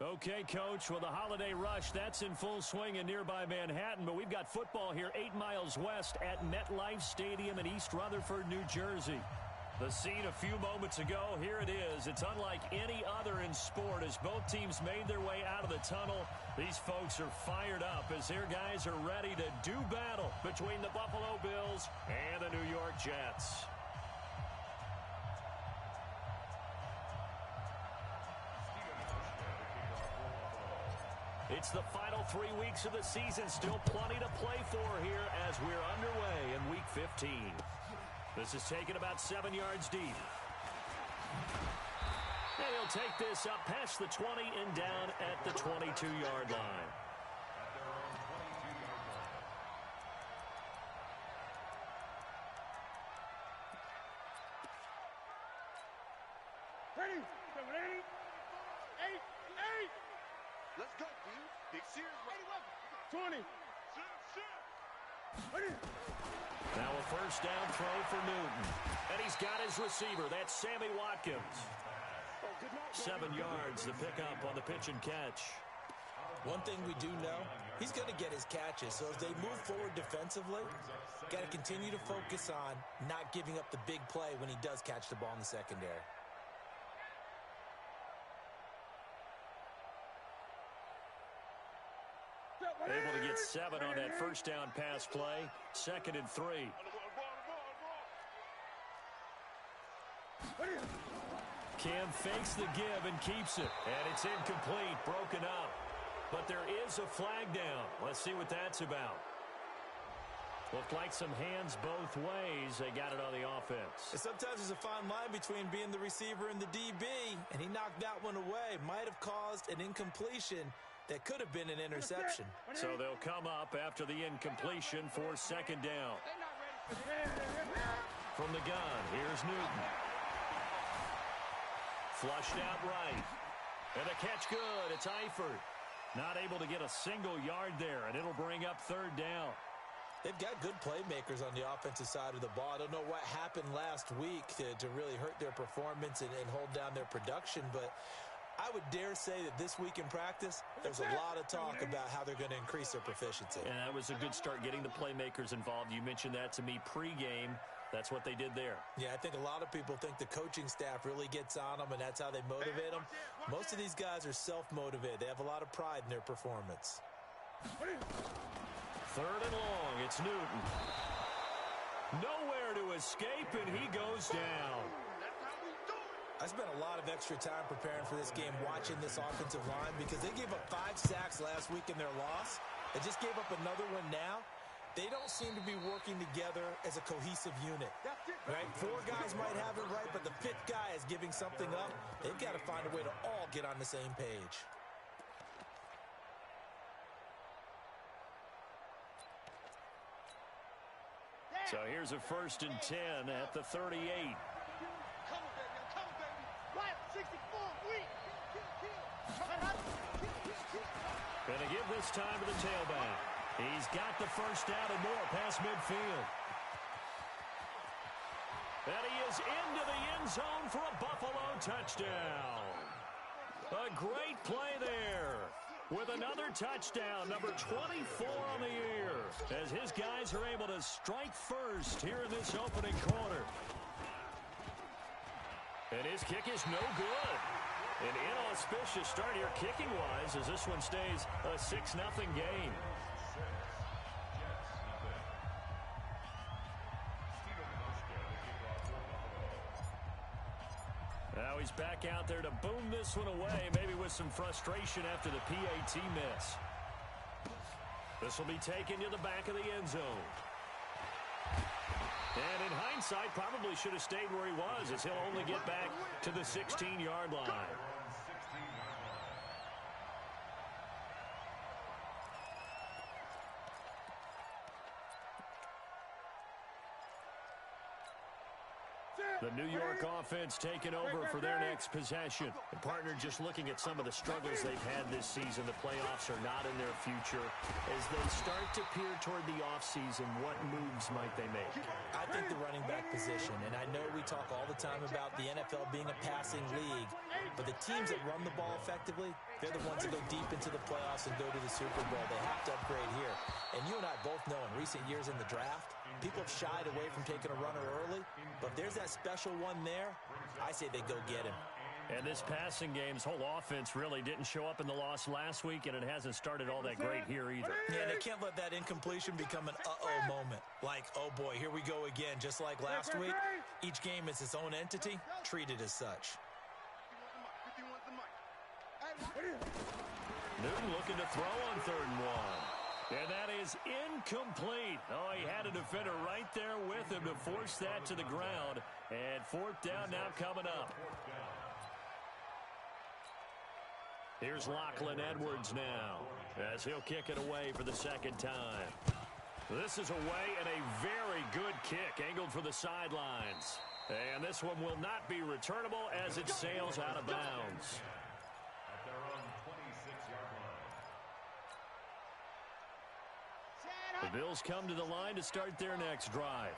Okay, Coach, well, the holiday rush, that's in full swing in nearby Manhattan, but we've got football here 8 miles west at MetLife Stadium in East Rutherford, New Jersey. The scene a few moments ago, here it is. It's unlike any other in sport as both teams made their way out of the tunnel. These folks are fired up as their guys are ready to do battle between the Buffalo Bills and the New York Jets. It's the final 3 weeks of the season. Still plenty to play for here as we're underway in Week 15. This is taken about 7 yards deep. And he'll take this up past the 20 and down at the 22-yard line. Ready? 8. Let's go, D. Big series. Ready, welcome. 20. Ready. Now a first down throw for Newton. And he's got his receiver. That's Sammy Watkins. 7 yards, the pickup on the pitch and catch. One thing we do know, he's going to get his catches. So as they move forward defensively, got to continue to focus on not giving up the big play when he does catch the ball in the secondary. Able to get 7 on that first down pass play. 2nd and 3. Cam fakes the give and keeps it. And it's incomplete, broken up. But there is a flag down. Let's see what that's about. Looked like some hands both ways. They got it on the offense. And sometimes there's a fine line between being the receiver and the DB. And he knocked that one away. Might have caused an incompletion that could have been an interception. So they'll come up after the incompletion for 2nd down. From the gun, here's Newton. Flushed out right. And the catch good. It's Eifert. Not able to get a single yard there, and it'll bring up 3rd down. They've got good playmakers on the offensive side of the ball. I don't know what happened last week to really hurt their performance and hold down their production, but I would dare say that this week in practice, there's a lot of talk about how they're going to increase their proficiency. And that was a good start getting the playmakers involved. You mentioned that to me pregame. That's what they did there. Yeah, I think a lot of people think the coaching staff really gets on them, and that's how they motivate them. Most of these guys are self-motivated. They have a lot of pride in their performance. 3rd and long. It's Newton. Nowhere to escape, and he goes down. I spent a lot of extra time preparing for this game watching this offensive line because they gave up 5 sacks last week in their loss. They just gave up another one now. They don't seem to be working together as a cohesive unit. Right? 4 guys might have it right, but the 5th guy is giving something up. They've got to find a way to all get on the same page. So here's a 1st and 10 at the 38. Going to give this time to the tailback. He's got the first down and more past midfield. And he is into the end zone for a Buffalo touchdown. A great play there with another touchdown, number 24 on the year, as his guys are able to strike first here in this opening quarter. And his kick is no good. An inauspicious start here kicking-wise as this one stays a 6-0 game. Now he's back out there to boom this one away, maybe with some frustration after the PAT miss. This will be taken to the back of the end zone. And in hindsight, probably should have stayed where he was as he'll only get back to the 16-yard line. The New York offense taking over for their next possession. And partner, just looking at some of the struggles they've had this season, the playoffs are not in their future. As they start to peer toward the offseason, what moves might they make? I think the running back position, and I know we talk all the time about the NFL being a passing league, but the teams that run the ball effectively, they're the ones that go deep into the playoffs and go to the Super Bowl. They have to upgrade here. And you and I both know in recent years in the draft, people have shied away from taking a runner early, but if there's that special one there, I say they go get him. And this passing game's whole offense really didn't show up in the loss last week, and it hasn't started all that great here either. Yeah, they can't let that incompletion become an uh-oh moment. Like, oh boy, here we go again. Just like last week, each game is its own entity, treated as such. Newton looking to throw on 3rd and 1. And that is incomplete. Oh, he had a defender right there with him to force that to the ground. And 4th down now coming up. Here's Lachlan Edwards now as he'll kick it away for the 2nd time. This is away and a very good kick angled for the sidelines. And this one will not be returnable as it sails out of bounds. The Bills come to the line to start their next drive.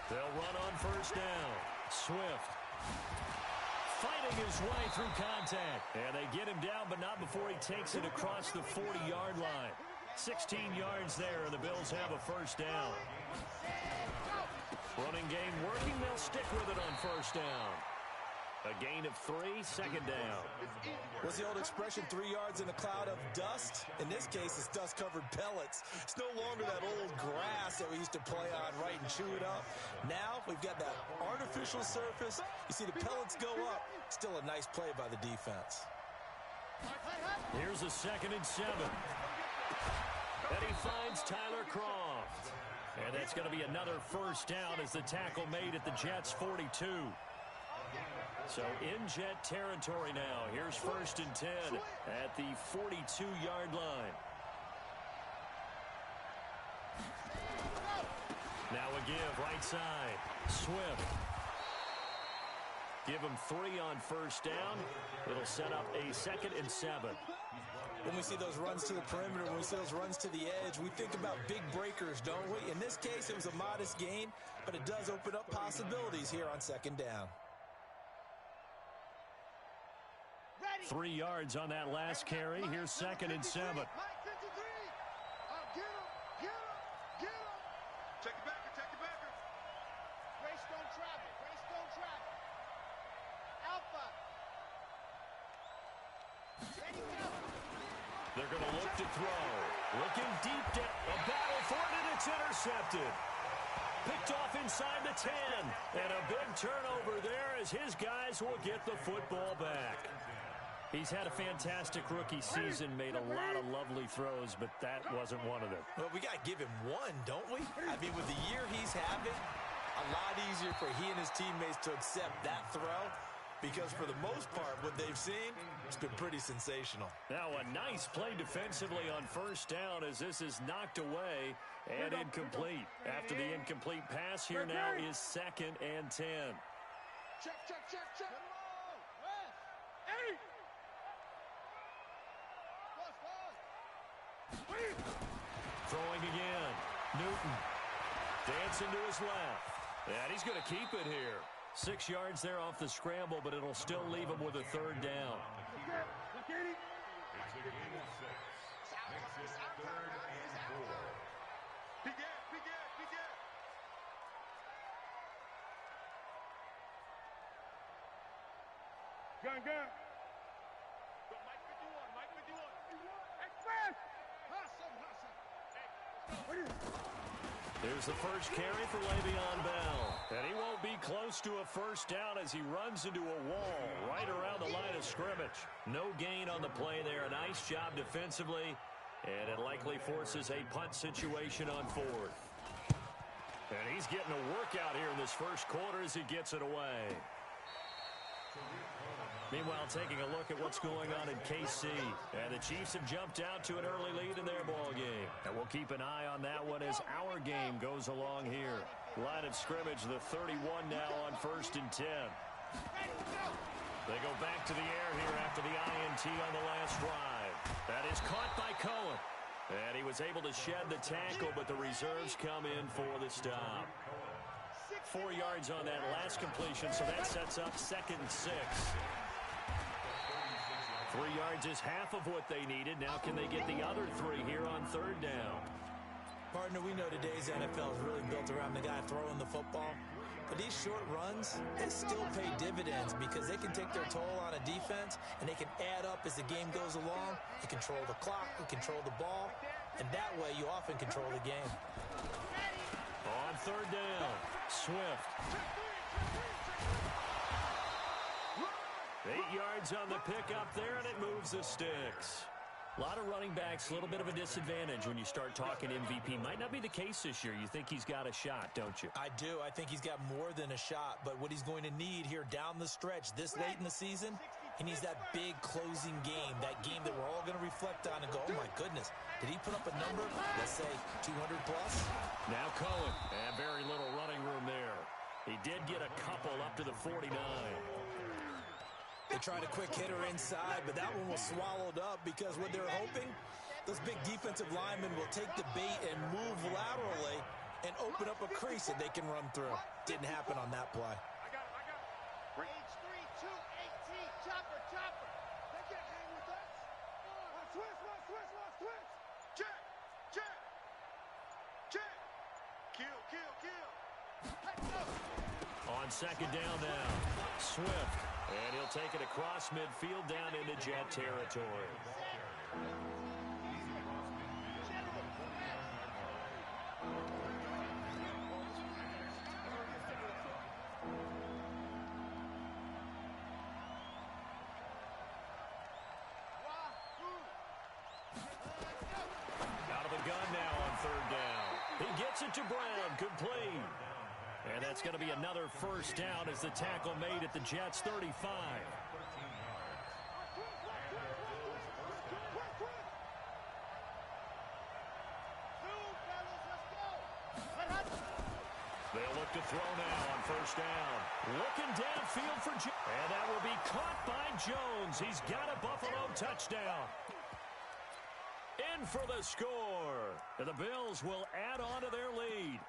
They'll run on 1st down. Swift fighting his way through contact. And they get him down, but not before he takes it across the 40-yard line. 16 yards there, and the Bills have a 1st down. Running game working. They'll stick with it on 1st down. A gain of 3, 2nd down. What's the old expression, 3 yards in a cloud of dust? In this case, it's dust-covered pellets. It's no longer that old grass that we used to play on, right, and chew it up. Now we've got that artificial surface. You see the pellets go up. Still a nice play by the defense. Here's a 2nd and 7. And he finds Tyler Croft. And that's going to be another 1st down as the tackle made at the Jets' 42. So in Jet territory now. Here's 1st and 10 at the 42-yard line. Now a give right side. Swift. Give him 3 on 1st down. It'll set up a 2nd and 7. When we see those runs to the perimeter, when we see those runs to the edge, we think about big breakers, don't we? In this case, it was a modest gain, but it does open up possibilities here on 2nd down. 3 yards on that last carry. Here's 2nd and 7. Check it back, check it back. Grace don't travel, Grace don't travel. Alpha. Ready, go. They're going to look to throw. Looking deep down. A battle for it, and it's intercepted. Picked off inside the 10. And a big turnover there as his guys will get the football back. He's had a fantastic rookie season, made a lot of lovely throws, but that wasn't one of them. Well, we got to give him one, don't we? I mean, with the year he's having, a lot easier for he and his teammates to accept that throw, because for the most part, what they've seen, it's been pretty sensational. Now a nice play defensively on 1st down as this is knocked away and incomplete. After the incomplete pass, here now is 2nd and 10. Check. Throwing again. Newton dancing to his left. And he's going to keep it here. 6 yards there off the scramble, but it'll still leave him with a 3rd down. Gun. Mike 51. Express! There's the first carry for Le'Veon Bell. And he won't be close to a 1st down as he runs into a wall right around the line of scrimmage. No gain on the play there. A nice job defensively. And it likely forces a punt situation on 4th. And he's getting a workout here in this 1st quarter as he gets it away. Meanwhile, taking a look at what's going on in KC. And the Chiefs have jumped out to an early lead in their ball game. And we'll keep an eye on that one as our game goes along here. Line of scrimmage, the 31 now on 1st and 10. They go back to the air here after the INT on the last drive. That is caught by Cohen. And he was able to shed the tackle, but the reserves come in for the stop. 4 yards on that last completion, so that sets up 2nd and 6. 3 yards is half of what they needed. Now can they get the other 3 here on 3rd down? Partner, we know today's NFL is really built around the guy throwing the football. But these short runs, they still pay dividends because they can take their toll on a defense and they can add up as the game goes along. You control the clock, you control the ball, and that way you often control the game. On 3rd down, Swift. 8 yards on the pickup there, and it moves the sticks. A lot of running backs, a little bit of a disadvantage when you start talking MVP. Might not be the case this year. You think he's got a shot, don't you? I do. I think he's got more than a shot. But what he's going to need here down the stretch this late in the season, he needs that big closing game, that game that we're all going to reflect on and go, oh, my goodness, did he put up a number, let's say, 200 plus? Now Cohen, and very little running room there. He did get a couple up to the 49. They tried a quick hitter inside, but that one was swallowed up because what they're hoping, those big defensive linemen will take the bait and move laterally and open up a crease that they can run through. Didn't happen on that play. I got it. Range 3, 2, 18, chopper. They can't hang with us. Switch. Check. Kill. On 2nd down now, Swift. And he'll take it across midfield down into Jet territory. Out of the gun now on 3rd down. He gets it to Brown, complete. And that's going to be another 1st down as the tackle made at the Jets' 35. They'll look to throw now on 1st down. Looking downfield for Jones. And that will be caught by Jones. He's got a Buffalo touchdown. In for the score. And the Bills will add on to their lead.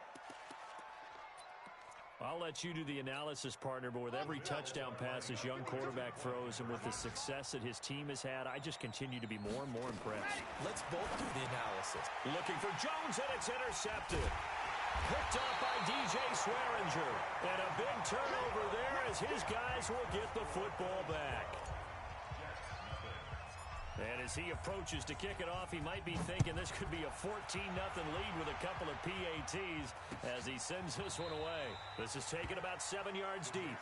I'll let you do the analysis, partner, but with every touchdown pass this young quarterback throws and with the success that his team has had, I just continue to be more and more impressed. Let's both do the analysis. Looking for Jones, and it's intercepted. Picked up by DJ Swearinger. And a big turnover there as his guys will get the football back. And as he approaches to kick it off, he might be thinking this could be a 14-0 lead with a couple of PATs as he sends this one away. This is taken about 7 yards deep.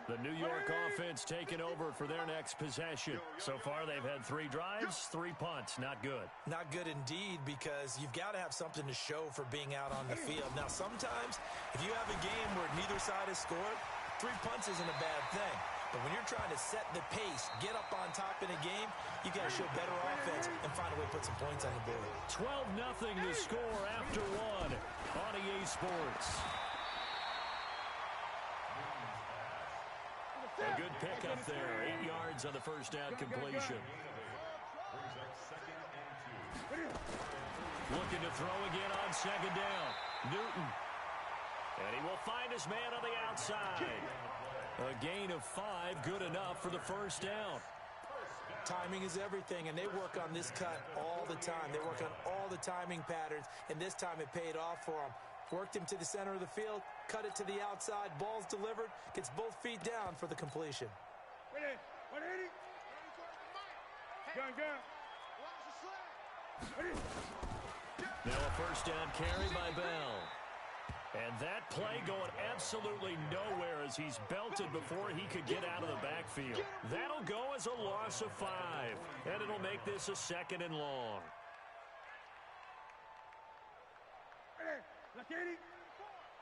The New York offense taking over for their next possession. So far, they've had 3 drives, 3 punts. Not good. Not good indeed, because you've got to have something to show for being out on the field. Now, sometimes, if you have a game where neither side has scored, 3 punts isn't a bad thing. But when you're trying to set the pace, get up on top in a game, you got to show better offense and find a way to put some points on the board. 12-0 to score after 1 on EA Sports. A good pickup there. 8 yards on the 1st down completion. Looking to throw again on 2nd down. Newton. And he will find his man on the outside. A gain of 5, good enough for the 1st down. Timing is everything, and they work on this cut all the time. They work on all the timing patterns, and this time it paid off for them. Worked him to the center of the field, cut it to the outside, ball's delivered, gets both feet down for the completion. Now a 1st down carry by Bell. And that play going absolutely nowhere as he's belted before he could get out of the backfield. That'll go as a loss of 5, and it'll make this a 2nd and long. Let's get it.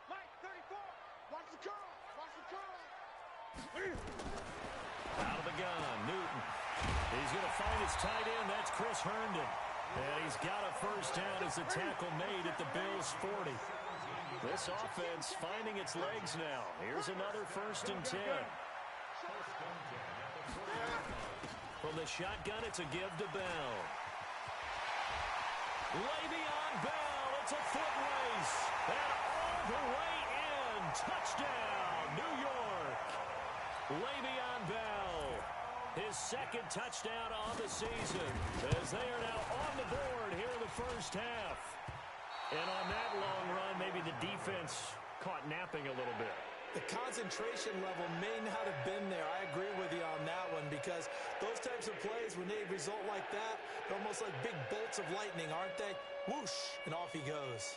Mike, 34. Watch the curl. Watch the curl. Out of the gun, Newton. He's going to find his tight end. That's Chris Herndon. And he's got a first down as the tackle made at the Bills' 40. This offense finding its legs now. Here's another 1st and 10. From the shotgun, it's a give to Bell. Le'Veon Bell, it's a foot race. And all the way in. Touchdown, New York. Le'Veon Bell, his 2nd touchdown on the season, as they are now on the board here in the first half. And on that long run, maybe the defense caught napping a little bit. The concentration level may not have been there. I agree with you on that one, because those types of plays, when they result like that, they're almost like big bolts of lightning, aren't they? Whoosh, and off he goes.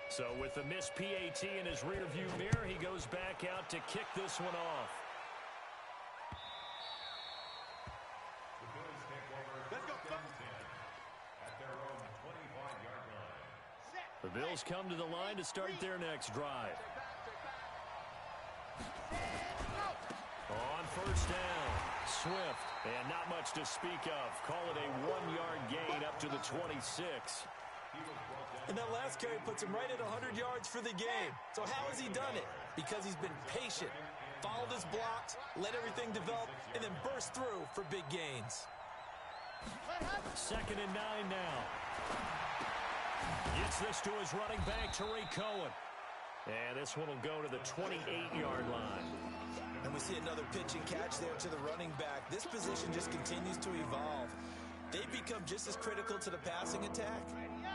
So with the missed PAT in his rearview mirror, he goes back out to kick this one off. Let's go. At their own 25-yard line. The Bills come to the line to start their next drive. On first down, Swift, and not much to speak of. Call it a 1-yard gain up to the 26. And that last carry puts him right at 100 yards for the game. So how has he done it? Because he's been patient, followed his blocks, let everything develop, and then burst through for big gains. 2nd and 9 now. Gets this to his running back, Tariq Cohen. And this one will go to the 28-yard line. And we see another pitch and catch there to the running back. This position just continues to evolve. They become just as critical to the passing attack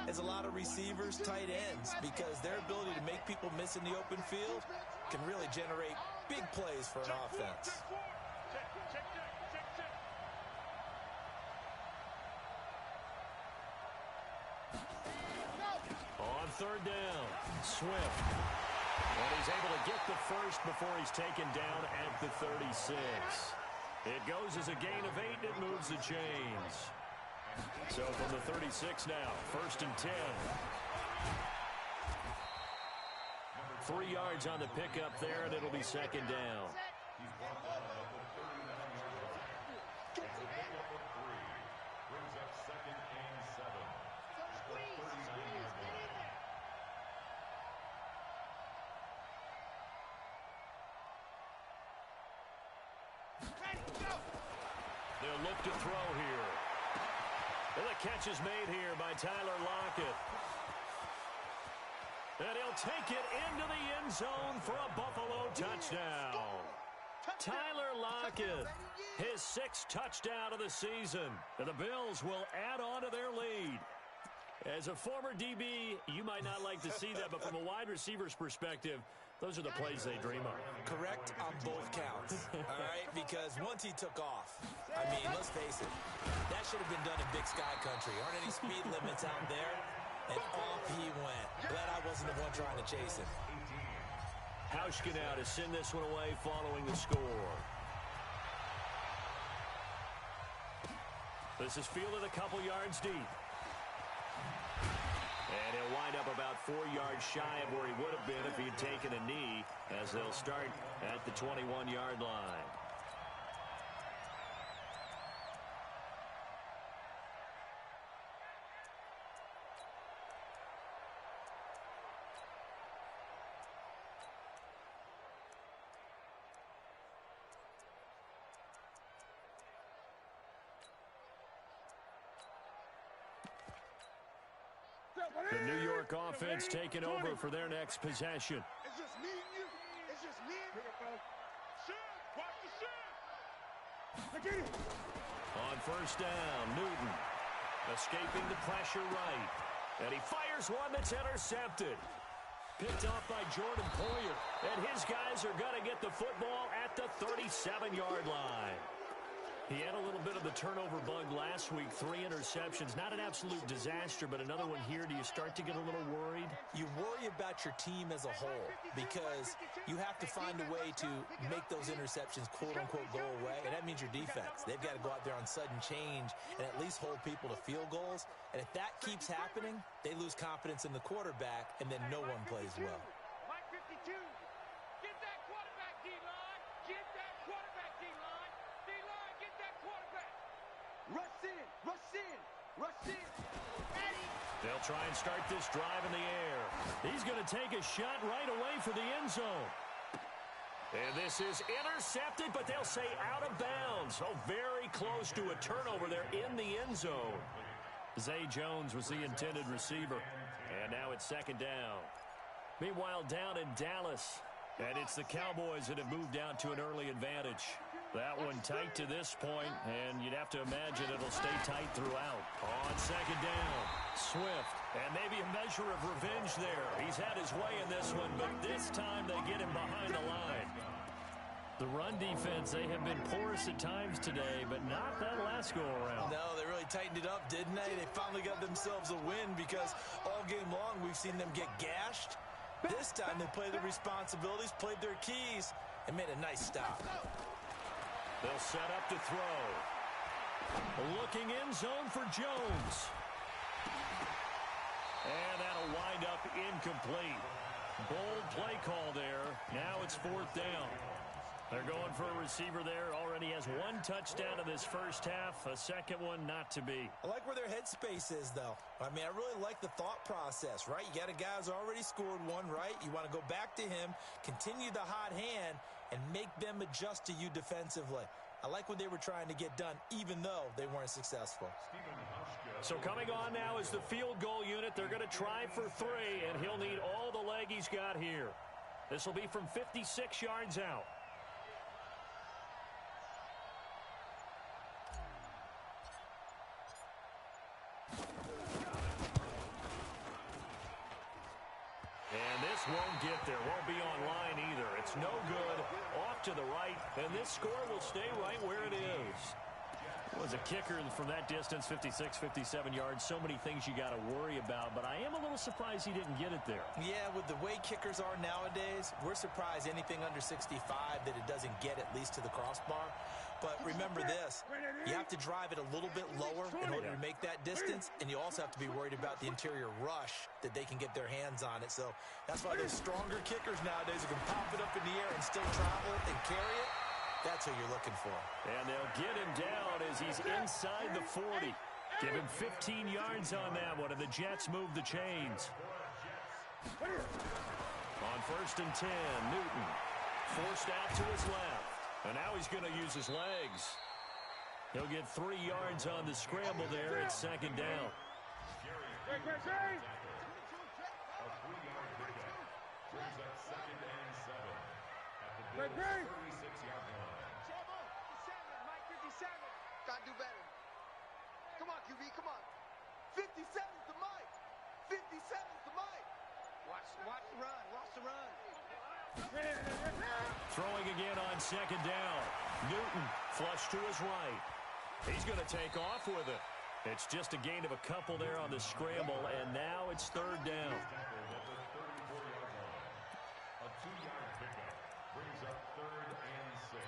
as a lot of receivers, tight ends, because their ability to make people miss in the open field can really generate big plays for an offense. On 3rd down, Swift. And he's able to get the first before he's taken down at the 36. It goes as a gain of 8, and it moves the chains. So from the 36 now, 1st and 10. 3 yards on the pickup there, and it'll be 2nd down. Brings up 2nd and 7. They'll look to throw here. And the catch is made here by Tyler Lockett. And he'll take it into the end zone for a Buffalo touchdown. Tyler Lockett, his 6th touchdown of the season. And the Bills will add on to their lead. As a former DB, you might not like to see that, but from a wide receiver's perspective, those are the plays they dream of. Correct on both counts, all right? Because once he took off, I mean, let's face it, that should have been done in Big Sky Country. Aren't any speed limits out there? And off he went. Glad I wasn't the one trying to chase him. Hauschka now to send this one away following the score. This is fielded a couple yards deep. And he'll wind up about 4 yards shy of where he would have been if he had taken a knee, as they'll start at the 21-yard line. The New York offense taking over for their next possession. It's just me and you. It's just me and you. Watch the shot. Look at it. On first down, Newton escaping the pressure right. And he fires one that's intercepted. Picked off by Jordan Poyer. And his guys are going to get the football at the 37-yard line. He had a little bit of the turnover bug last week, 3 interceptions. Not an absolute disaster, but another one here. Do you start to get a little worried? You worry about your team as a whole because you have to find a way to make those interceptions, quote-unquote, go away, and that means your defense. They've got to go out there on sudden change and at least hold people to field goals, and if that keeps happening, they lose confidence in the quarterback, and then no one plays well. Mike 52, get that quarterback, D-line. Get that quarterback, D-line. D-line, get that quarterback. Rush in, rush in, rush in. They'll try and start this drive in the air. He's going to take a shot right away for the end zone. And this is intercepted, but they'll say out of bounds. Oh, very close to a turnover there in the end zone. Zay Jones was the intended receiver. And now it's second down. Meanwhile, down in Dallas. And it's the Cowboys that have moved out to an early advantage. That one tight to this point, and you'd have to imagine it'll stay tight throughout. On second down, Swift, and maybe a measure of revenge there. He's had his way in this one, but this time they get him behind the line. The run defense, they have been porous at times today, but not that last go-around. No, they really tightened it up, didn't they? They finally got themselves a win because all game long we've seen them get gashed. This time they played their responsibilities, played their keys, and made a nice stop. They'll set up to throw. Looking in zone for Jones. And that'll wind up incomplete. Bold play call there. Now it's fourth down. They're going for a receiver there. Already has 1 touchdown in this first half. A second one not to be. I like where their headspace is, though. I mean, I really like the thought process, right? You got a guy who's already scored one, right? You want to go back to him, continue the hot hand, and make them adjust to you defensively. I like what they were trying to get done, even though they weren't successful. So coming on now is the field goal unit. They're going to try for 3, and he'll need all the leg he's got here. This will be from 56 yards out. And this won't get there. Won't be online either. It's no good. Off to the right. And this score will stay right where it is. Was a kicker from that distance, 56, 57 yards. So many things you got to worry about. But I am a little surprised he didn't get it there. Yeah, with the way kickers are nowadays, we're surprised anything under 65 that it doesn't get at least to the crossbar. But remember this, you have to drive it a little bit lower in order to make that distance, and you also have to be worried about the interior rush that they can get their hands on it. So that's why those stronger kickers nowadays who can pop it up in the air and still travel and carry it, that's who you're looking for. And they'll get him down as he's inside the 40. Give him 15 yards on that one, and the Jets move the chains. On 1st and 10, Newton forced out to his left. And now he's going to use his legs. He'll get 3 yards on the scramble there at second down. A 3-yard pickup brings up 2nd and 7 at the 36-yard line. 57, Mike 57. Gotta do better. Come on, QB, come on. 57's the Mike. 57's the Mike. Watch the run, watch the run. Throwing again on second down. Newton flush to his right. He's going to take off with it. It's just a gain of a couple there on the scramble, and now it's 3rd down. A 2-yard pickup brings up 3rd and 6.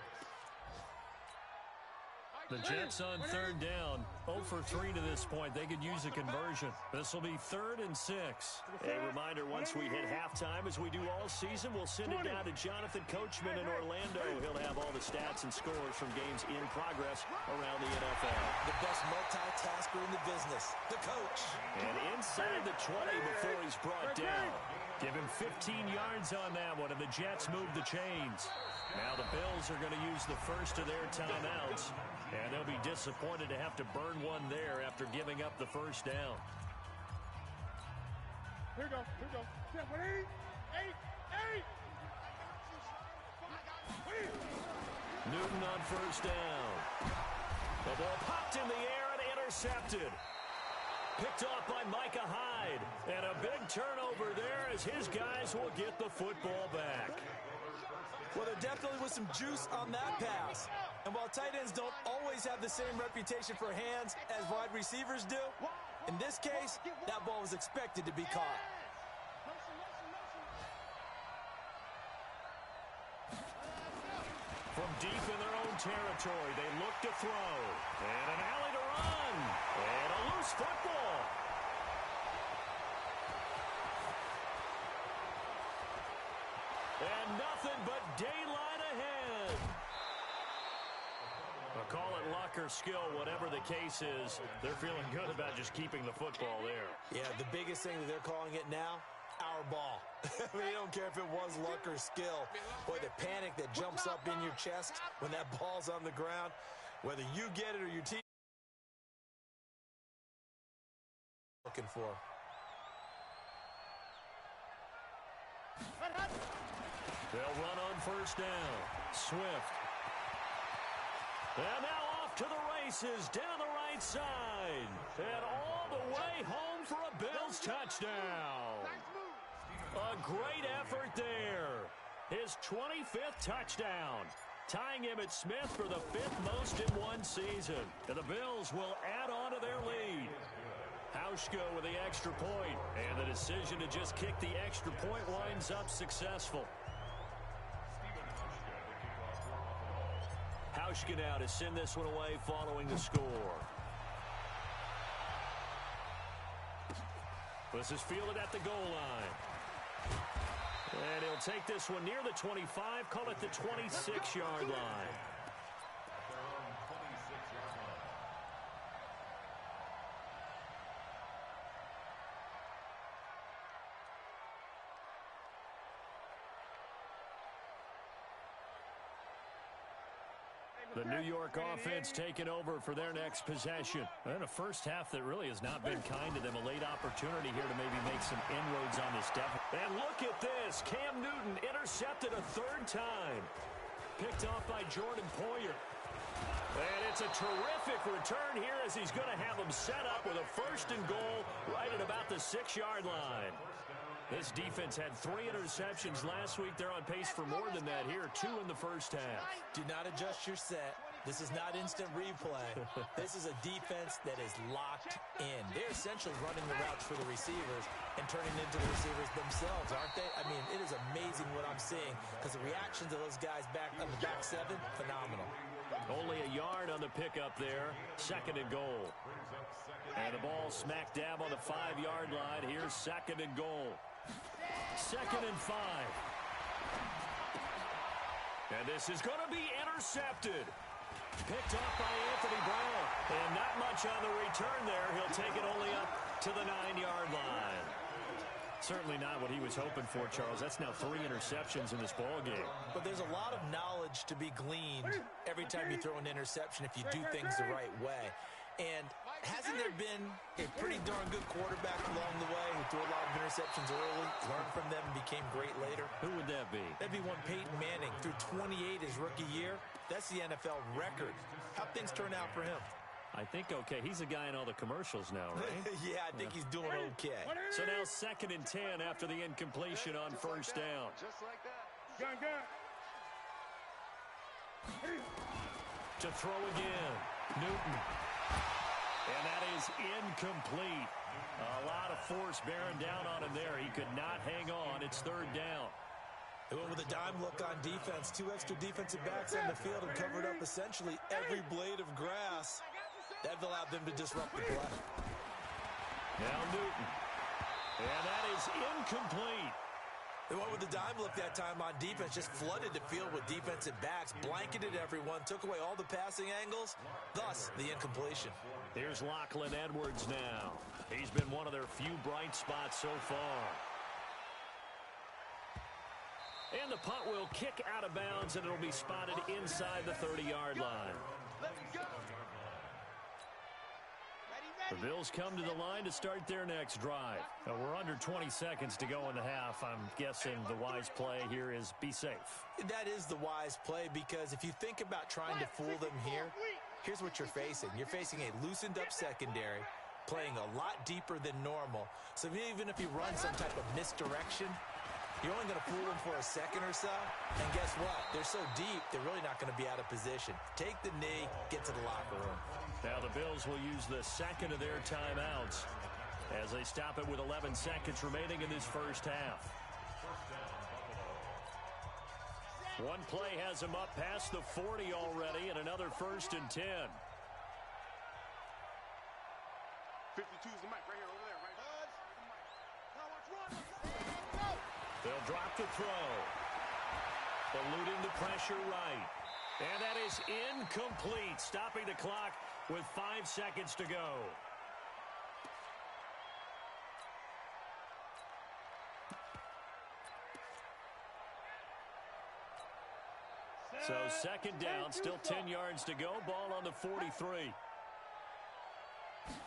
The Jets on 3rd down, 0 for 3 to this point. They could use a conversion. This will be 3rd and 6. A reminder, once we hit halftime, as we do all season, we'll send it down to Jonathan Coachman in Orlando. He'll have all the stats and scores from games in progress around the NFL. The best multitasker in the business, the coach. And inside the 20 before he's brought down. Give him 15 yards on that one, and the Jets move the chains. Now the Bills are going to use the first of their timeouts, and they'll be disappointed to have to burn one there after giving up the first down. Here we go. 8. Newton on first down. The ball popped in the air and intercepted. Picked off by Micah Hyde. And a big turnover there as his guys will get the football back. Well, there definitely was some juice on that pass. And while tight ends don't always have the same reputation for hands as wide receivers do, in this case, that ball was expected to be caught. From deep in their own territory, they look to throw. And an alley to run. And a loose football. And nothing but daylight ahead. Call it luck or skill, whatever the case is. They're feeling good about just keeping the football there. Yeah, the biggest thing that they're calling it now, our ball. I mean, they don't care if it was luck or skill. Boy, the panic that jumps up in your chest when that ball's on the ground, whether you get it or your team looking for. They'll run on first down. Swift. And now off to the races down the right side. And all the way home for a Bills touchdown. A great effort there. His 25th touchdown. Tying Emmitt Smith for the 5th most in one season. And the Bills will add on to their lead. Hauschka with the extra point. And the decision to just kick the extra point winds up successful. Hauschka now to send this one away following the score. This is fielded at the goal line. And he'll take this one near the 25, call it the 26-yard line. The New York offense taking over for their next possession. And a first half that really has not been kind to them. A late opportunity here to maybe make some inroads on this deficit. And look at this. Cam Newton intercepted a 3rd time. Picked off by Jordan Poyer. And it's a terrific return here as he's going to have them set up with a 1st and goal right at about the 6-yard line. This defense had 3 interceptions last week. They're on pace for more than that here. 2 in the first half. Do not adjust your set. This is not instant replay. This is a defense that is locked in. They're essentially running the routes for the receivers and turning into the receivers themselves, aren't they? I mean, it is amazing what I'm seeing because the reactions of those guys back on the back 7, phenomenal. Only a yard on the pickup there. 2nd and goal. And the ball smack dab on the 5-yard line. Here's 2nd and goal. 2nd and 5. And this is going to be intercepted. Picked off by Anthony Brown. And not much on the return there. He'll take it only up to the 9-yard line. Certainly not what he was hoping for, Charles. That's now 3 interceptions in this ball game. But there's a lot of knowledge to be gleaned every time you throw an interception if you do things the right way. And hasn't there been a pretty darn good quarterback along the way who threw a lot of interceptions early, learned from them, and became great later? Who would that be? That'd be one Peyton Manning. Threw 28 his rookie year. That's the NFL record. How'd things turn out for him? I think okay. He's a guy in all the commercials now, right? Yeah, I think he's doing okay. So now 2nd and 10 after the incompletion on first down. Just like that. To throw again. Newton. And that is incomplete. A lot of force bearing down on him there. He could not hang on. It's 3rd down. They went with a dime look on defense. 2 extra defensive backs on the field and covered up essentially every blade of grass. That allowed them to disrupt the play. Now Newton. And that is incomplete. They went with the dime look that time on defense, just flooded the field with defensive backs, blanketed everyone, took away all the passing angles, thus the incompletion. Here's Lachlan Edwards now. He's been one of their few bright spots so far. And the punt will kick out of bounds, and it'll be spotted inside the 30-yard line. Let's go. The Bills come to the line to start their next drive. Now, we're under 20 seconds to go in the half. I'm guessing the wise play here is be safe. That is the wise play because if you think about trying to fool them here, here's what you're facing. You're facing a loosened up secondary, playing a lot deeper than normal. So even if you run some type of misdirection, You're only going to fool them for a second or so, and guess what? They're so deep, they're really not going to be out of position. Take the knee, get to the locker room. Now the Bills will use the second of their timeouts as they stop it with 11 seconds remaining in this first half. One play has him up past the 40 already, and another 1st and 10. 52 is the mic right here, over there, right? Now watch, run. They'll drop the throw. Eluding the pressure right. And that is incomplete, stopping the clock with 5 seconds to go. So second down, still 10 yards to go. Ball on the 43.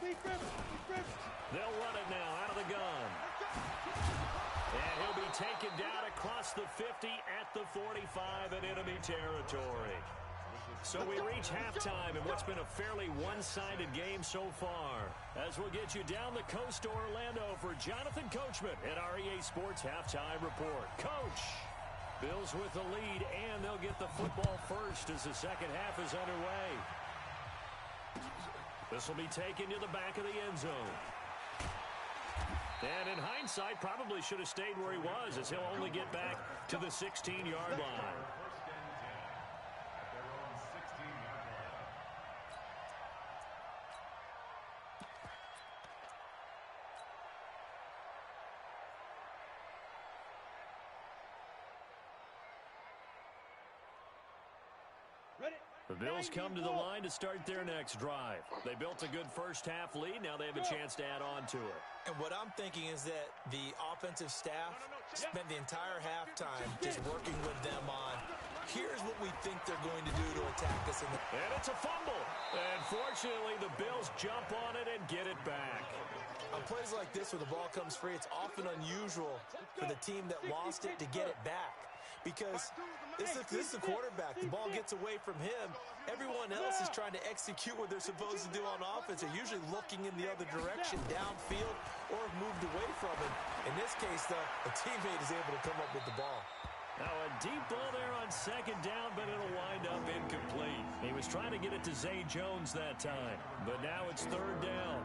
They'll run it now out of the gun. And he'll be taken down across the 50 at the 45 in enemy territory. So we reach halftime in what's been a fairly one-sided game so far. As we'll get you down the coast to Orlando for Jonathan Coachman at our EA Sports Halftime Report. Coach! Bills with the lead, and they'll get the football first as the second half is underway. This will be taken to the back of the end zone. And in hindsight, probably should have stayed where he was, as he'll only get back to the 16-yard line. The Bills come to the line to start their next drive. They built a good first half lead. Now they have a chance to add on to it. And what I'm thinking is that the offensive staff spent the entire halftime just working with them on, here's what we think they're going to do to attack us. And it's a fumble. And fortunately, the Bills jump on it and get it back. On plays like this where the ball comes free, it's often unusual for the team that lost it to get it back. Because this is the quarterback. The ball gets away from him. Everyone else is trying to execute what they're supposed to do on offense. They're usually looking in the other direction, downfield, or have moved away from him. In this case, though, a teammate is able to come up with the ball. Now a deep ball there on second down, but it'll wind up incomplete. He was trying to get it to Zay Jones that time, but now it's third down.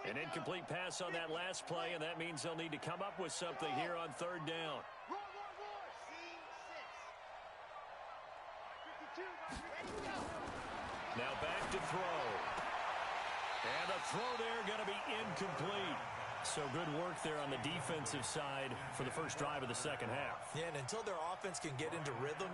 An incomplete pass on that last play, and that means they'll need to come up with something here on third down. Now back to throw. And the throw there going to be incomplete. So good work there on the defensive side for the first drive of the second half. Yeah, and until their offense can get into rhythm,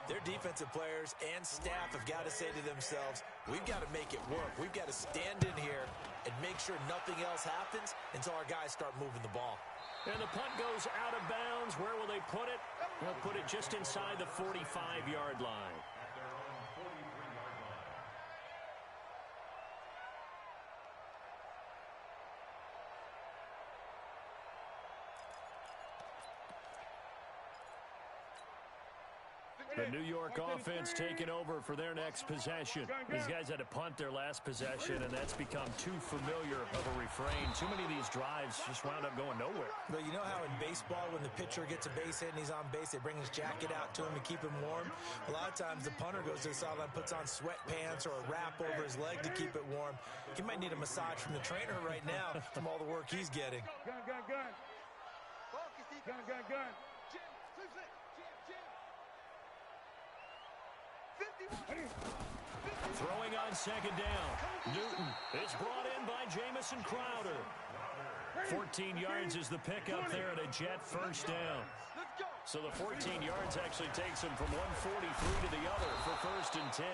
their defensive players and staff have got to say to themselves, we've got to make it work. We've got to stand in here and make sure nothing else happens until our guys start moving the ball. And the punt goes out of bounds. Where will they put it? They'll put it just inside the 45-yard line. The New York offense taking over for their next possession. These guys had to punt their last possession, and that's become too familiar of a refrain. Too many of these drives just wound up going nowhere. But you know how in baseball, when the pitcher gets a base hit and he's on base, they bring his jacket out to him to keep him warm? A lot of times the punter goes to the sideline, puts on sweatpants or a wrap over his leg to keep it warm. He might need a massage from the trainer right now from all the work he's getting. Gun. Gun. Jim, Jim. Throwing on second down. Newton is brought in by Jamison Crowder. 14 yards is the pickup there at a Jet first down. So the 14 yards actually takes him from 143 to the other for first and 10.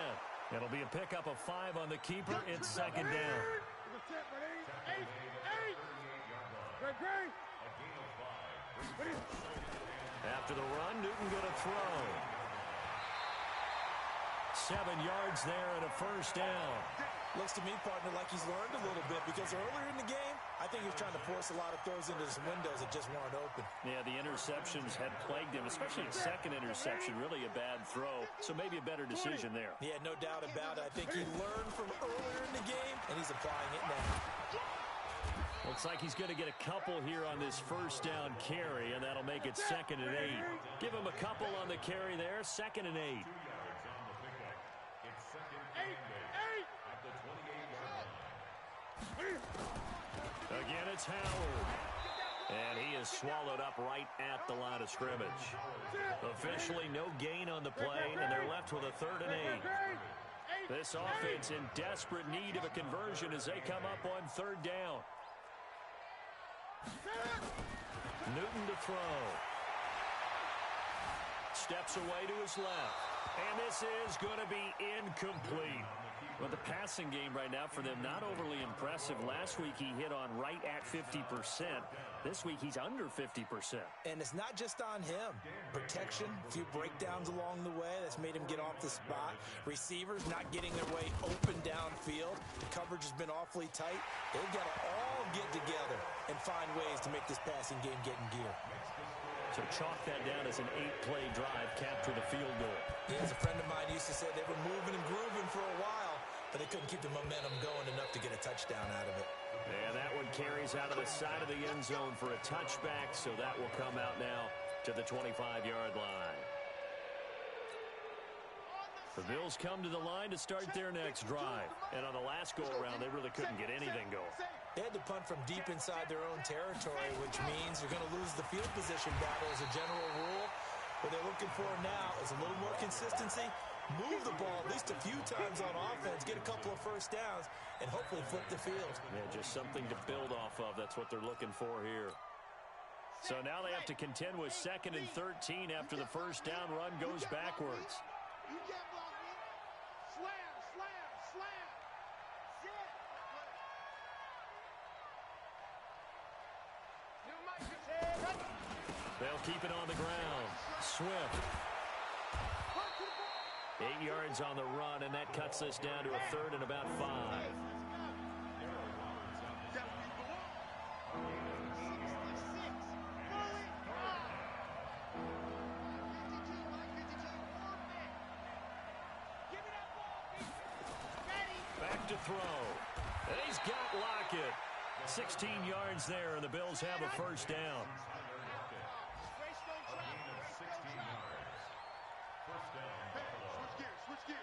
It'll be a pickup of 5 on the keeper. It's second down. After the run, Newton going to throw. 7 yards there and a first down. Looks to me, partner, like he's learned a little bit because earlier in the game, I think he was trying to force a lot of throws into his windows that just weren't open. Yeah, the interceptions had plagued him, especially a second interception, really a bad throw. So maybe a better decision there. Yeah, no doubt about it. I think he learned from earlier in the game, and he's applying it now. Looks like he's going to get a couple here on this first down carry, and that'll make it 2nd and 8. Give him a couple on the carry there, 2nd and 8. Again, it's Howard. And he is swallowed up right at the line of scrimmage. Officially no gain on the play, and they're left with a 3rd and 8. This offense in desperate need of a conversion as they come up on 3rd down. Newton to throw. Steps away to his left. And this is going to be incomplete. Well, the passing game right now for them, not overly impressive. Last week he hit on right at 50%. This week he's under 50%. And it's not just on him. Protection, a few breakdowns along the way. That's made him get off the spot. Receivers not getting their way open downfield. Coverage has been awfully tight. They've got to all get together and find ways to make this passing game get in gear. So chalk that down as an 8-play drive, capture the field goal. Yeah, as a friend of mine used to say, they were moving and grooving for a while, but they couldn't keep the momentum going enough to get a touchdown out of it. And that one carries out of the side of the end zone for a touchback, so that will come out now to the 25-yard line. The Bills come to the line to start their next drive. And on the last go-around, they really couldn't get anything going. They had to punt from deep inside their own territory, which means you're going to lose the field position battle as a general rule. What they're looking for now is a little more consistency, move the ball at least a few times on offense, get a couple of first downs, and hopefully flip the field. Yeah, just something to build off of. That's what they're looking for here. So now they have to contend with 2nd and 13 after the first down run goes backwards. You can't block me. Slam, slam, slam. Sit. They'll keep it on the ground. Swift. 8 yards on the run, and that cuts this down to a 3rd and about 5. Back to throw. And he's got Lockett. 16 yards there, and the Bills have a first down. Switch gears.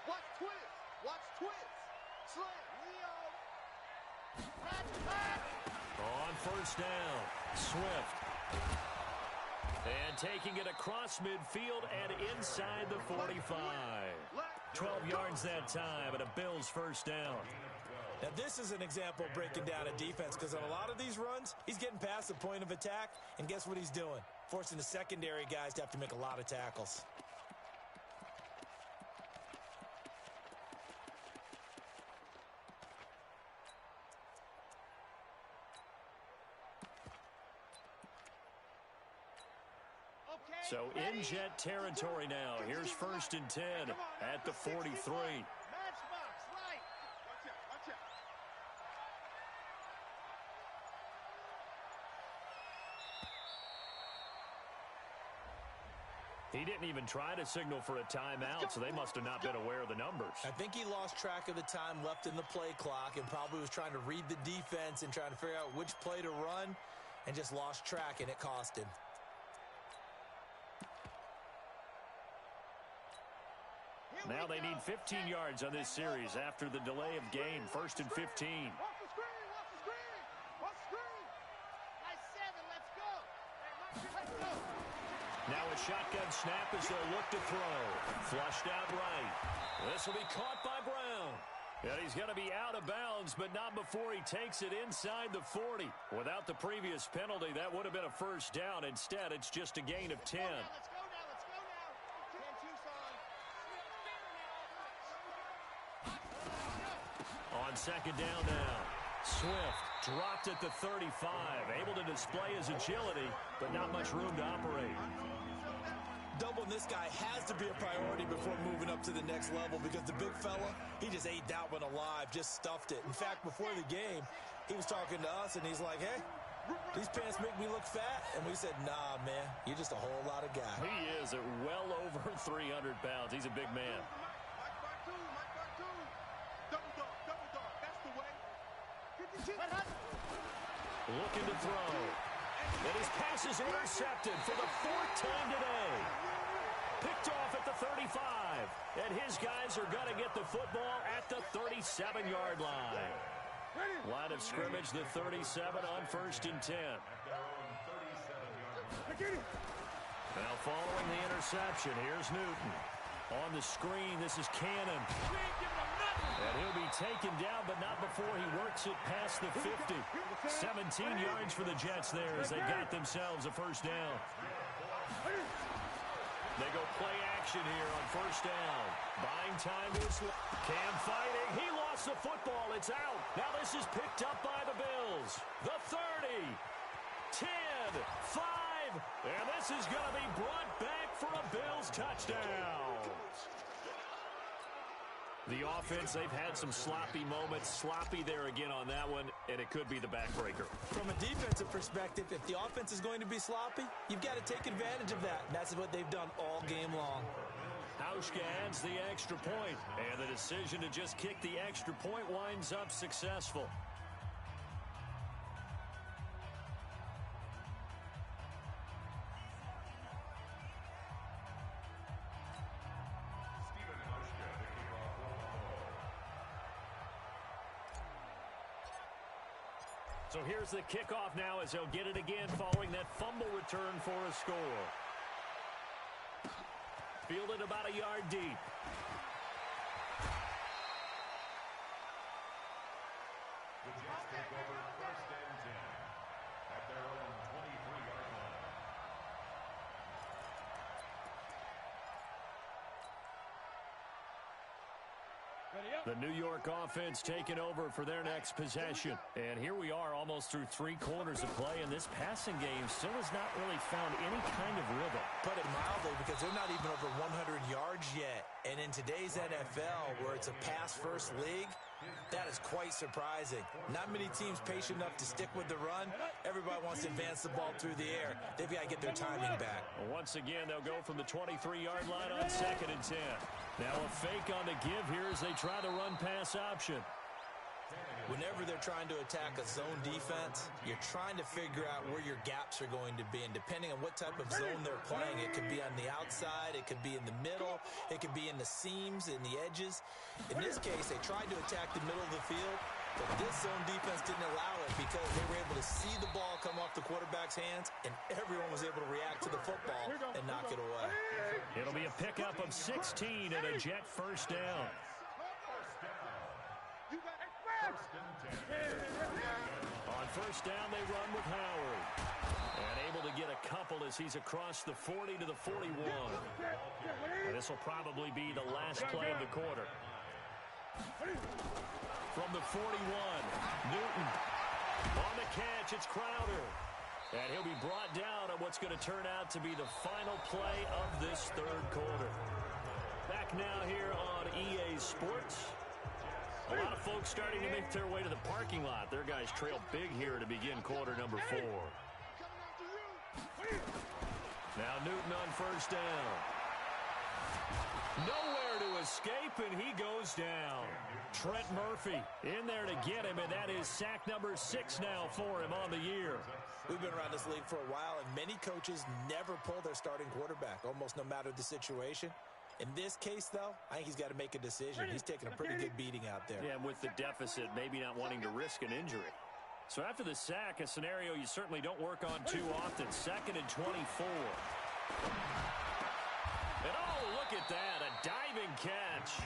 Watch twist. Watch twist. Slam. On first down, Swift. And taking it across midfield and inside the 45. 12 yards that time, and a Bills first down. Now, this is an example of breaking down a defense because on a lot of these runs, he's getting past the point of attack, and guess what he's doing? Forcing the secondary guys to have to make a lot of tackles. So in jet territory now. Here's 1st and 10 at the 43. He didn't even try to signal for a timeout, so they must have not been aware of the numbers. I think he lost track of the time left in the play clock and probably was trying to read the defense and trying to figure out which play to run and just lost track, and it cost him. Now they need 15 yards on this series after the delay of game. 1st and 15. Watch the screen. Watch the screen. Watch the screen. Nice 7. Let's go. Let's go. Now a shotgun snap as they'll look to throw. Flushed out right. This will be caught by Brown. And he's going to be out of bounds, but not before he takes it inside the 40. Without the previous penalty, that would have been a first down. Instead, it's just a gain of 10. Let's go now. Let's go now. 10 Tucson. On 2nd down now. Swift dropped at the 35. Able to display his agility, but not much room to operate. Doubling this guy has to be a priority before moving up to the next level because the big fella, he just ate that one alive, just stuffed it. In fact, before the game, he was talking to us, and he's like, hey, these pants make me look fat. And we said, nah, man, you're just a whole lot of guy. He is at well over 300 pounds. He's a big man. Looking to throw. And his pass is intercepted for the 4th time today. Picked off at the 35. And his guys are going to get the football at the 37-yard line. Line of scrimmage, the 37 on 1st and 10. Now following the interception, here's Newton. On the screen, this is Cannon. And he'll be taken down, but not before he works it past the 50. 17 yards for the Jets there as they got themselves a 1st down. They go play action here on 1st down. Buying time to his Cam fighting. He lost the football. It's out. Now this is picked up by the Bills. The 30, 10, 5. And this is going to be brought back for a Bills touchdown. The offense, they've had some sloppy moments. Sloppy there again on that one, and it could be the backbreaker. From a defensive perspective, if the offense is going to be sloppy, you've got to take advantage of that. And that's what they've done all game long. Hauschka adds the extra point, and the decision to just kick the extra point winds up successful. So here's the kickoff now as they'll get it again following that fumble return for a score. Fielded about a yard deep. The Jets take over 1st and 10 at their own 23-yard line. The New York offense taking over for their next possession. And here we are almost through 3 quarters of play, and this passing game still has not really found any kind of rhythm. Put it mildly, because they're not even over 100 yards yet. And in today's NFL, where it's a pass-first league, that is quite surprising. Not many teams patient enough to stick with the run. Everybody wants to advance the ball through the air. They've got to get their timing back. Once again, they'll go from the 23-yard line on 2nd and 10. Now a fake on the give here as they try the run-pass option. Whenever they're trying to attack a zone defense, you're trying to figure out where your gaps are going to be. And depending on what type of zone they're playing, it could be on the outside, it could be in the middle, it could be in the seams, in the edges. In this case, they tried to attack the middle of the field, but this zone defense didn't allow it because they were able to see the ball come off the quarterback's hands, and everyone was able to react to the football and knock it away. It'll be a pickup of 16 and a Jet 1st down. On 1st down, they run with Howard. And able to get a couple as he's across the 40 to the 41. And this will probably be the last play of the quarter. From the 41, Newton. On the catch, it's Crowder. And he'll be brought down on what's going to turn out to be the final play of this 3rd quarter. Back now here on EA Sports. A lot of folks starting to make their way to the parking lot. Their guys trail big here to begin quarter number 4. Now Newton on 1st down. Nowhere to escape, and he goes down. Trent Murphy in there to get him, and that is sack number 6 now for him on the year. We've been around this league for a while, and many coaches never pull their starting quarterback, almost no matter the situation. In this case, though, I think he's got to make a decision. He's taking a pretty good beating out there. Yeah, with the deficit, maybe not wanting to risk an injury. So after the sack, a scenario you certainly don't work on too often. 2nd and 24. And oh, look at that, a diving catch.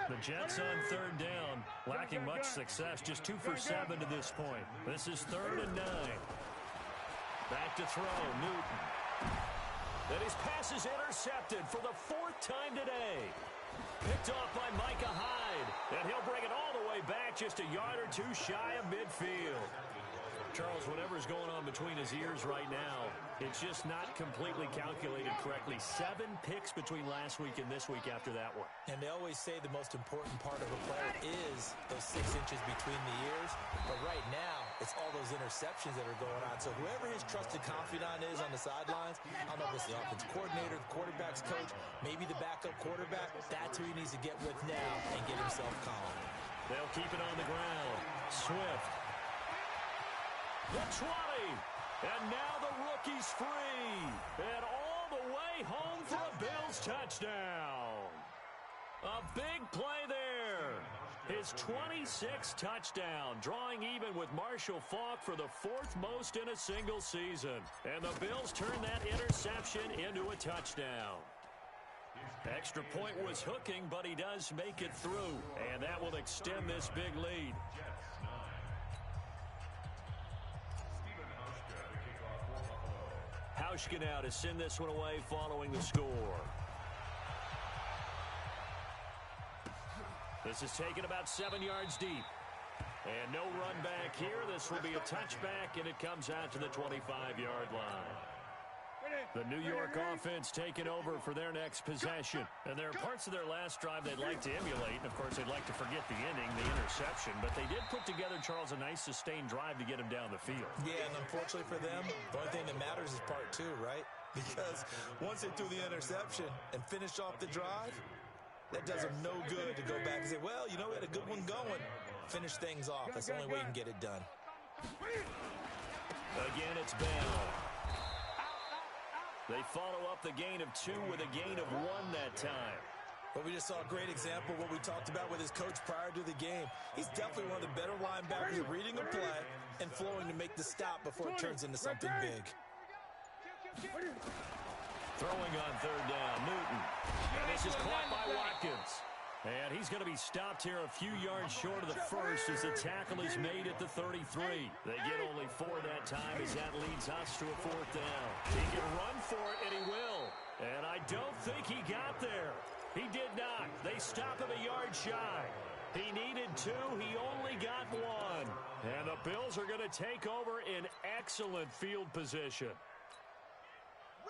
The Jets on 3rd down, lacking much success, just 2 for 7 to this point. This is 3rd and 9. Back to throw, Newton. And his pass is intercepted for the 4th time today. Picked off by Micah Hyde. And he'll bring it all the way back just a yard or 2 shy of midfield. Charles, whatever's going on between his ears right now, it's just not completely calculated correctly. 7 picks between last week and this week after that one. And they always say the most important part of a player is those 6 inches between the ears. But right now, it's all those interceptions that are going on. So whoever his trusted confidant is on the sidelines, I don't know if it's the offensive coordinator, the quarterback's coach, maybe the backup quarterback, that's who he needs to get with now and get himself calm. They'll keep it on the ground. Swift. The 20. And now the rookie's free. And all the way home for a Bills touchdown. A big play there. His 26th touchdown, drawing even with Marshall Faulk for the 4th most in a single season. And the Bills turn that interception into a touchdown. Extra point was hooking, but he does make it through. And that will extend this big lead. Hauschka now to send this one away following the score. This is taken about 7 yards deep. And no run back here. This will be a touchback, and it comes out to the 25-yard line. The New York offense taking over for their next possession. And there are parts of their last drive they'd like to emulate. And, of course, they'd like to forget the inning, the interception. But they did put together, Charles, a nice sustained drive to get him down the field. Yeah, and unfortunately for them, the only thing that matters is part 2, right? Because once they threw the interception and finished off the drive, that does them no good to go back and say, well, you know, we had a good one going. Finish things off. That's the only way you can get it done. Again, it's Bell. They follow up the gain of 2 with a gain of 1 that time. But we just saw a great example of what we talked about with his coach prior to the game. He's definitely one of the better linebackers at reading a play and flowing to make the stop before it turns into something big. Throwing on 3rd down, Newton. And this is caught by Watkins. And he's going to be stopped here a few yards short of the first as the tackle is made at the 33. They get only 4 that time as that leads us to a 4th down. He can run for it, and he will. And I don't think he got there. He did not. They stop him a yard shy. He needed 2. He only got 1. And the Bills are going to take over in excellent field position.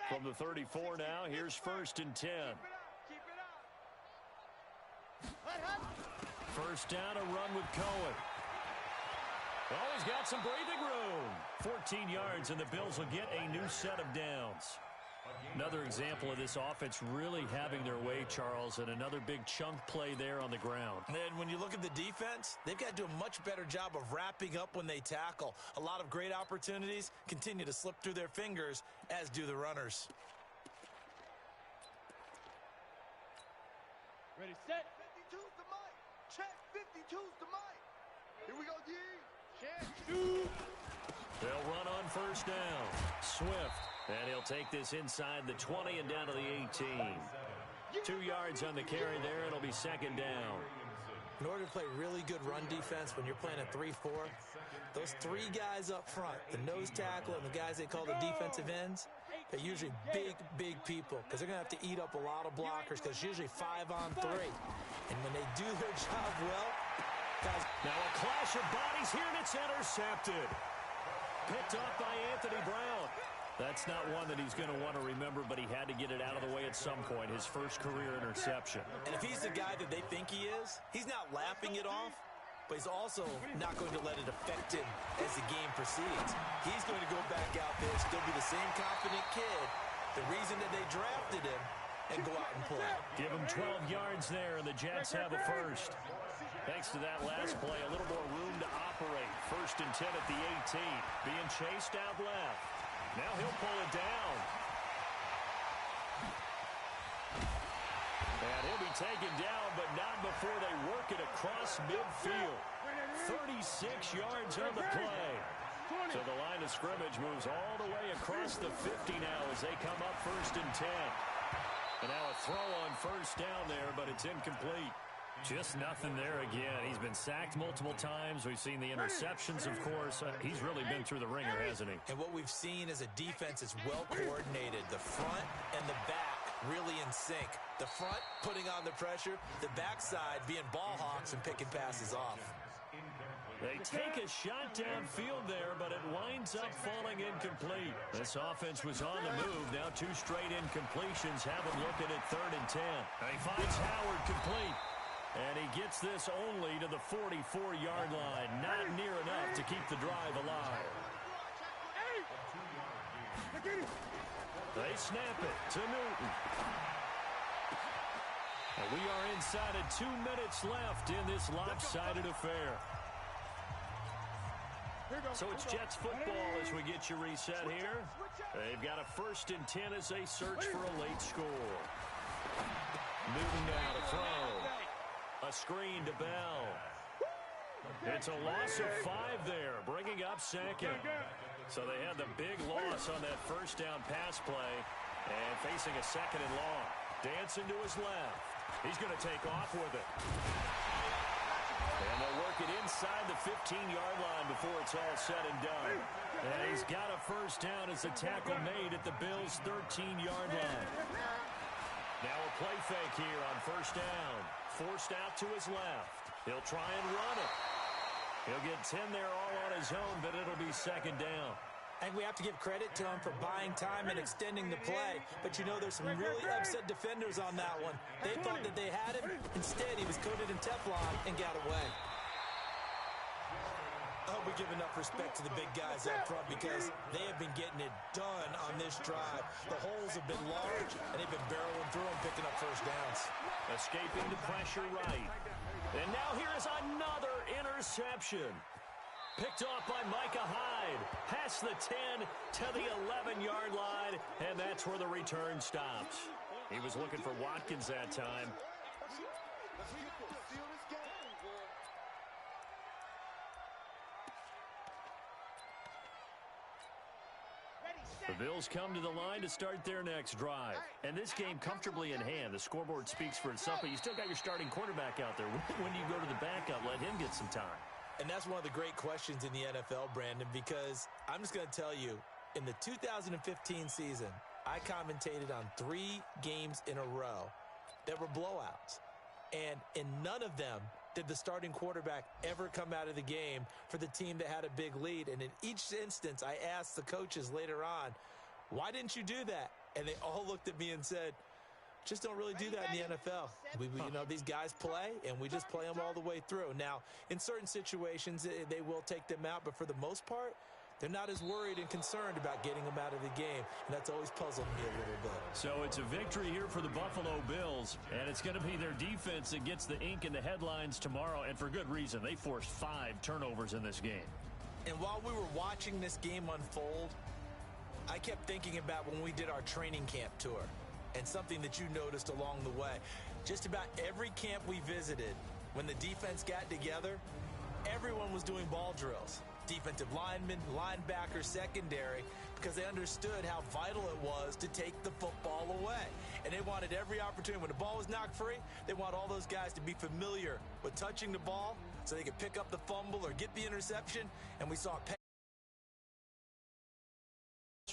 From the 34 now, here's 1st and 10. First down, a run with Cohen. Oh, he's got some breathing room. 14 yards, and the Bills will get a new set of downs. Another example of this offense really having their way, Charles, and another big chunk play there on the ground. And when you look at the defense, they've got to do a much better job of wrapping up when they tackle. A lot of great opportunities continue to slip through their fingers, as do the runners. Ready, set. 52's the mic. Check. 52's the mic. Here we go, D. Check. Shoot. They'll run on first down. Swift. And he'll take this inside the 20 and down to the 18. 2 yards on the carry there. It'll be 2nd down. In order to play really good run defense when you're playing a 3-4, those 3 guys up front, the nose tackle and the guys they call the defensive ends, they're usually big, big people because they're going to have to eat up a lot of blockers because it's usually 5 on 3. And when they do their job well, guys... Now a clash of bodies here, and it's intercepted. Picked off by Anthony Brown. That's not one that he's going to want to remember, but he had to get it out of the way at some point, his first career interception. And if he's the guy that they think he is, he's not laughing it off, but he's also not going to let it affect him as the game proceeds. He's going to go back out there, still be the same confident kid, the reason that they drafted him, and go out and play. Give him 12 yards there, and the Jets have a first. Thanks to that last play, a little more room to operate. 1st and 10 at the 18. Being chased out left. Now he'll pull it down. And he'll be taken down, but not before they work it across midfield. 36 yards on the play. So the line of scrimmage moves all the way across the 50 now as they come up 1st and 10. And now a throw on first down there, but it's incomplete. Just nothing there again. He's been sacked multiple times. We've seen the interceptions, of course. He's really been through the ringer, hasn't he? And what we've seen is a defense that's well coordinated. The front and the back really in sync. The front putting on the pressure, the backside being ball hawks and picking passes off. They take a shot downfield there, but it winds up falling incomplete. This offense was on the move. Now 2 straight incompletions have them looking at 3rd and 10. He finds Howard complete. And he gets this only to the 44-yard line. Not near enough to keep the drive alive. They snap it to Newton. And we are inside of 2 minutes left in this lopsided affair. So it's Jets football as we get you reset here. They've got a 1st and 10 as they search for a late score. Newton now to throw. A screen to Bell. It's a loss of 5 there, bringing up 2nd. So they had the big loss on that 1st down pass play and facing a 2nd and long. Dancing to his left. He's going to take off with it. And they'll work it inside the 15-yard line before it's all said and done. And he's got a 1st down as the tackle made at the Bills' 13-yard line. Now a play fake here on 1st down. Forced out to his left. He'll try and run it. He'll get 10 there all on his own, but it'll be 2nd down. I think we have to give credit to him for buying time and extending the play. But, you know, there's some really upset defenders on that one. They thought that they had him. Instead, he was coated in Teflon and got away. I hope we give enough respect to the big guys up front because they have been getting it done on this drive. The holes have been large, and they've been barreling through them, picking up 1st downs. Escaping the pressure right. And now here's another interception. Picked off by Micah Hyde. Past the 10 to the 11-yard line, and that's where the return stops. He was looking for Watkins that time. The Bills come to the line to start their next drive. And this game comfortably in hand. The scoreboard speaks for itself, but you still got your starting quarterback out there. When do you go to the backup, let him get some time? And that's one of the great questions in the NFL, Brandon, because I'm just going to tell you, in the 2015 season, I commentated on 3 games in a row that were blowouts. And in none of them did the starting quarterback ever come out of the game for the team that had a big lead. And in each instance, I asked the coaches later on, why didn't you do that? And they all looked at me and said, just don't really do that in the NFL. You know, these guys play, and we just play them all the way through. Now, in certain situations, they will take them out, but for the most part, they're not as worried and concerned about getting them out of the game, and that's always puzzled me a little bit. So it's a victory here for the Buffalo Bills, and it's going to be their defense that gets the ink in the headlines tomorrow, and for good reason. They forced 5 turnovers in this game. And while we were watching this game unfold, I kept thinking about when we did our training camp tour. And something that you noticed along the way. Just about every camp we visited, when the defense got together, everyone was doing ball drills. Defensive linemen, linebackers, secondary, because they understood how vital it was to take the football away. And they wanted every opportunity. When the ball was knocked free, they want all those guys to be familiar with touching the ball so they could pick up the fumble or get the interception. And we saw this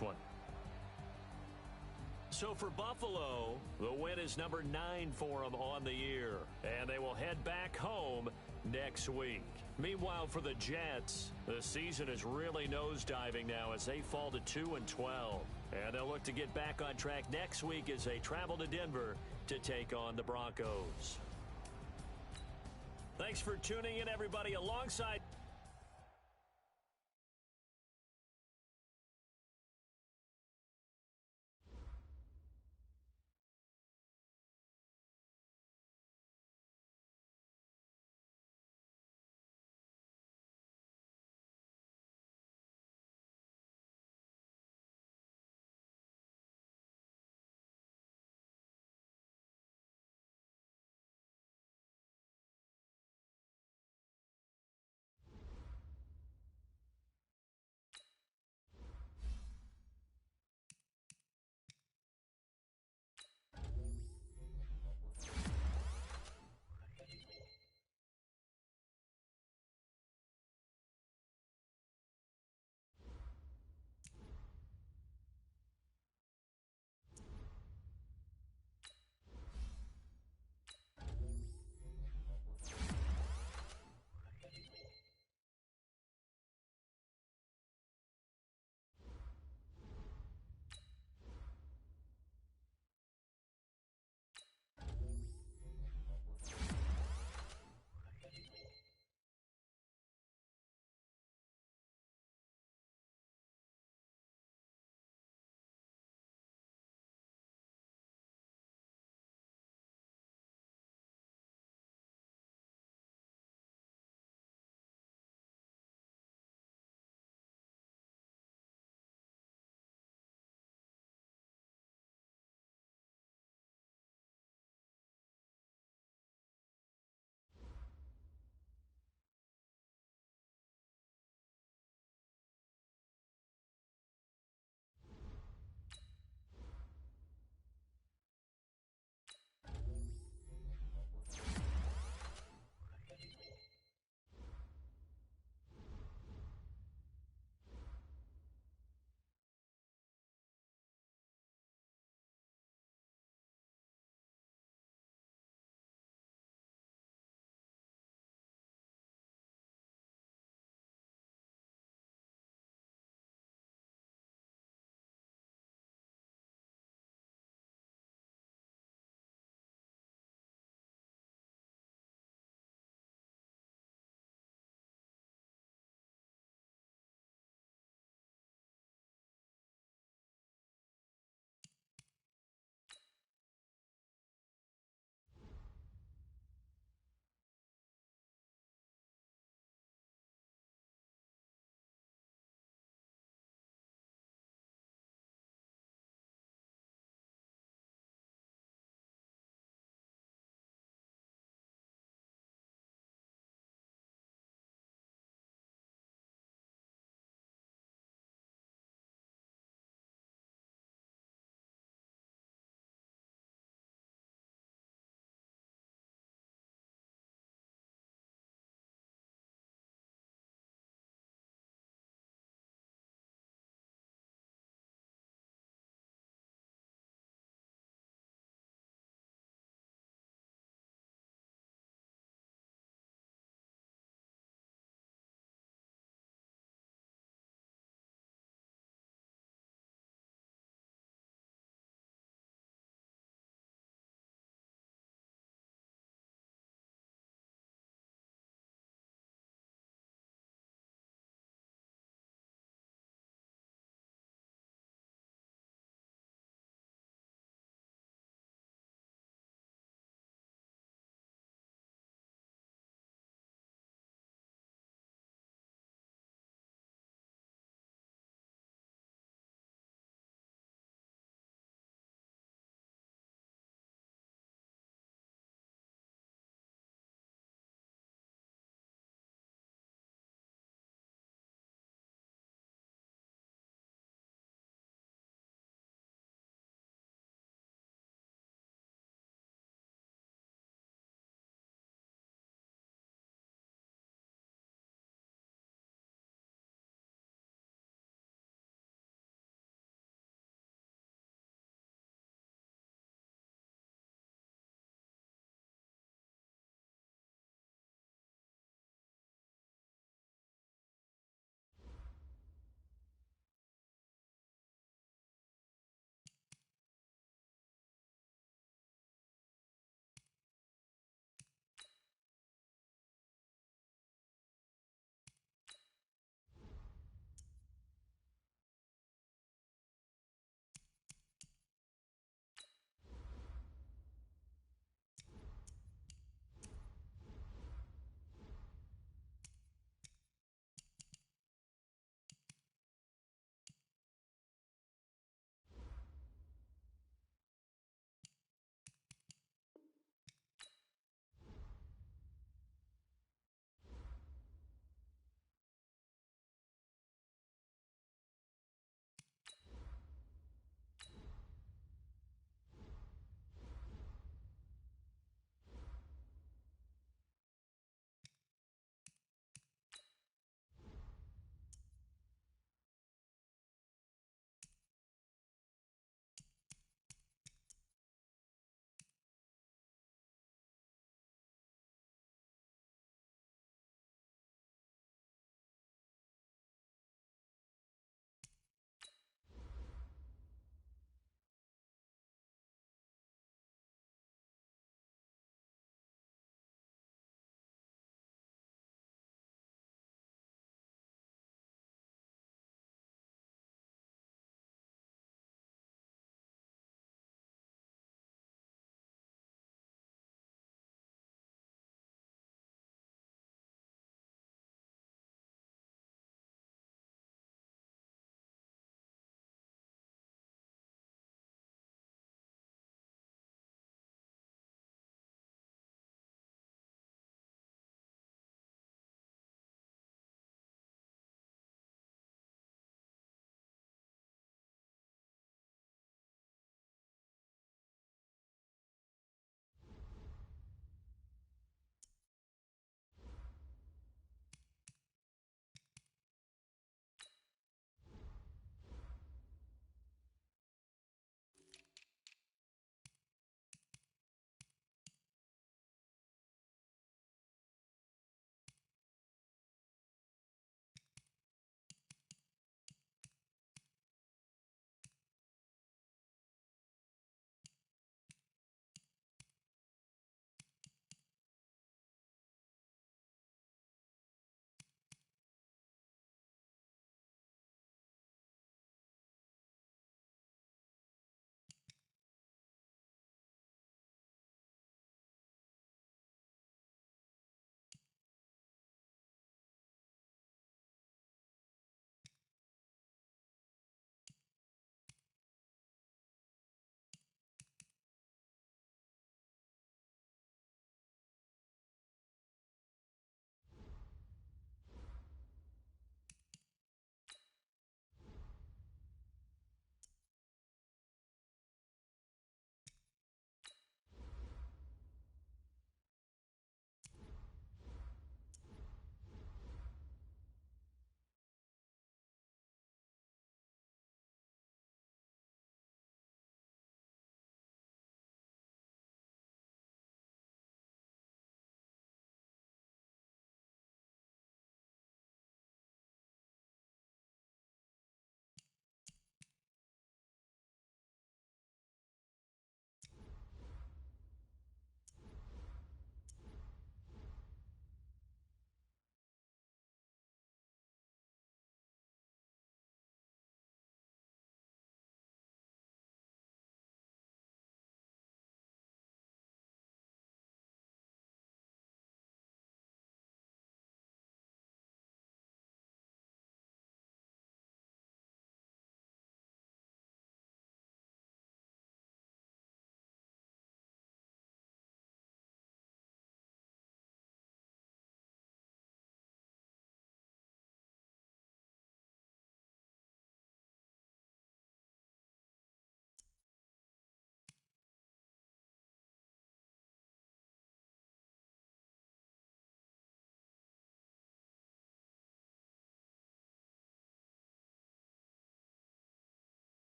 one. So for Buffalo, the win is number 9 for them on the year, and they will head back home next week. Meanwhile, for the Jets, the season is really nosediving now as they fall to 2-12, and they'll look to get back on track next week as they travel to Denver to take on the Broncos. Thanks for tuning in, everybody. Alongside